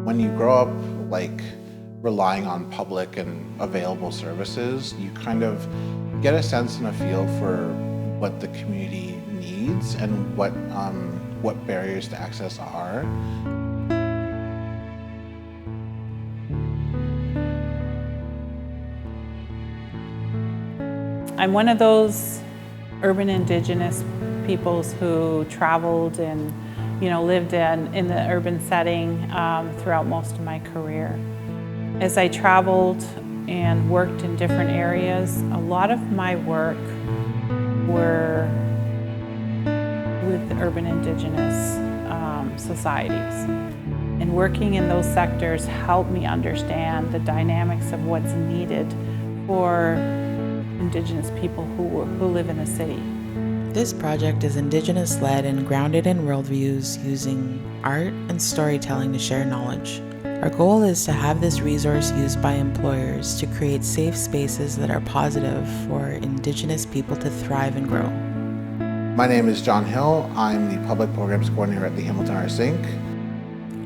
When you grow up like relying on public and available services, you kind of get a sense and a feel for what the community needs and what barriers to access are. I'm one of those urban Indigenous peoples who traveled and lived in the urban setting throughout most of my career. As I traveled and worked in different areas, a lot of my work were with urban Indigenous societies. And working in those sectors helped me understand the dynamics of what's needed for Indigenous people who live in the city. This project is Indigenous-led and grounded in worldviews using art and storytelling to share knowledge. Our goal is to have this resource used by employers to create safe spaces that are positive for Indigenous people to thrive and grow. My name is John Hill. I'm the Public Programs Coordinator at the Hamilton Arts Inc.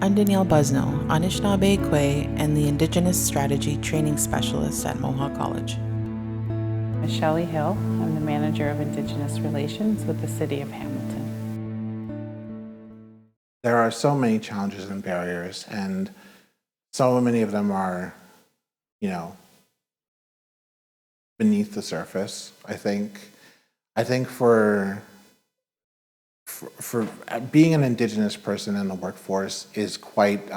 I'm Danielle Busno, Anishinaabe Mikwec, and the Indigenous Strategy Training Specialist at Mohawk College. I'm Shelly Hill. I'm the Manager of Indigenous Relations with the City of Hamilton. There are so many challenges and barriers, and so many of them are, beneath the surface. I think for being an Indigenous person in the workforce is quite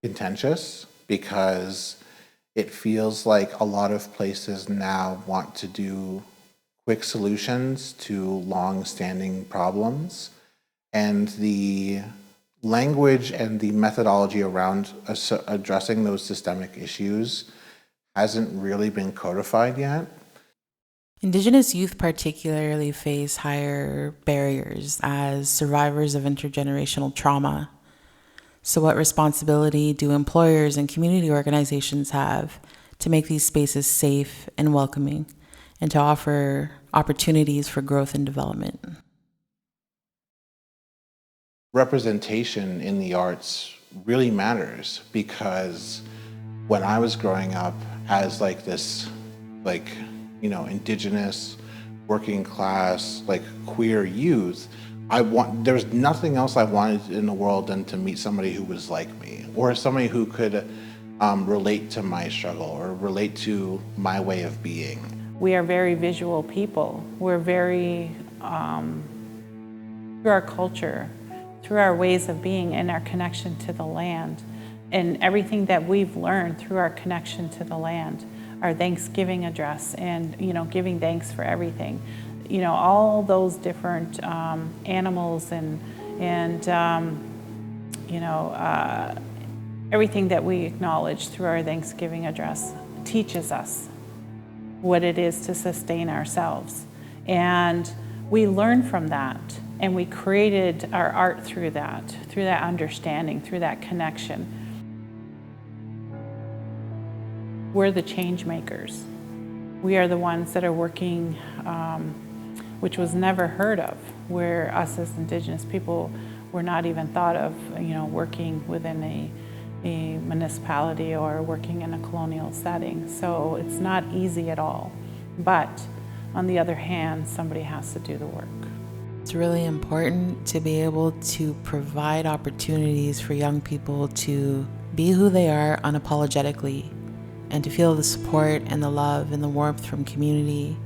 contentious, because it feels like a lot of places now want to do quick solutions to long-standing problems, and the language and the methodology around addressing those systemic issues hasn't really been codified yet. Indigenous youth particularly face higher barriers as survivors of intergenerational trauma. So what responsibility do employers and community organizations have to make these spaces safe and welcoming, and to offer opportunities for growth and development? Representation in the arts really matters, because when I was growing up as Indigenous, working class, queer youth, there was nothing else I wanted in the world than to meet somebody who was like me, or somebody who could relate to my struggle or relate to my way of being. We are very visual people. We're very, through our culture, through our ways of being and our connection to the land, and everything that we've learned through our connection to the land, our Thanksgiving address, and giving thanks for everything. All those different animals and everything that we acknowledge through our Thanksgiving address teaches us what it is to sustain ourselves. And we learn from that, and we created our art through that understanding, through that connection. We're the change makers. We are the ones that are working, which was never heard of, where us as Indigenous people were not even thought of, working within a municipality or working in a colonial setting. So it's not easy at all. But on the other hand, somebody has to do the work. It's really important to be able to provide opportunities for young people to be who they are unapologetically, and to feel the support and the love and the warmth from community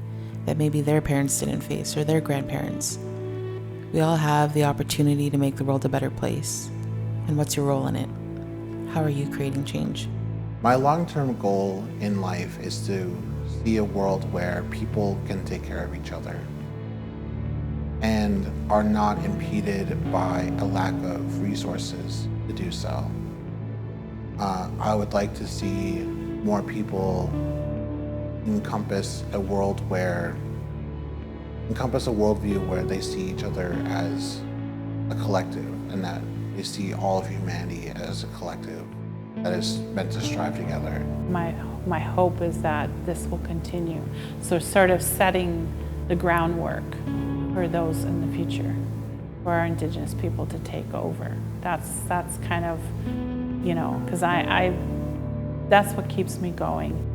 that maybe their parents didn't face, or their grandparents. We all have the opportunity to make the world a better place. And what's your role in it? How are you creating change? My long-term goal in life is to see a world where people can take care of each other and are not impeded by a lack of resources to do so. I would like to see more people encompass a worldview where they see each other as a collective, and that they see all of humanity as a collective that is meant to strive together. My hope is that this will continue. So sort of setting the groundwork for those in the future, for our Indigenous people to take over. That's kind of you know, because that's what keeps me going.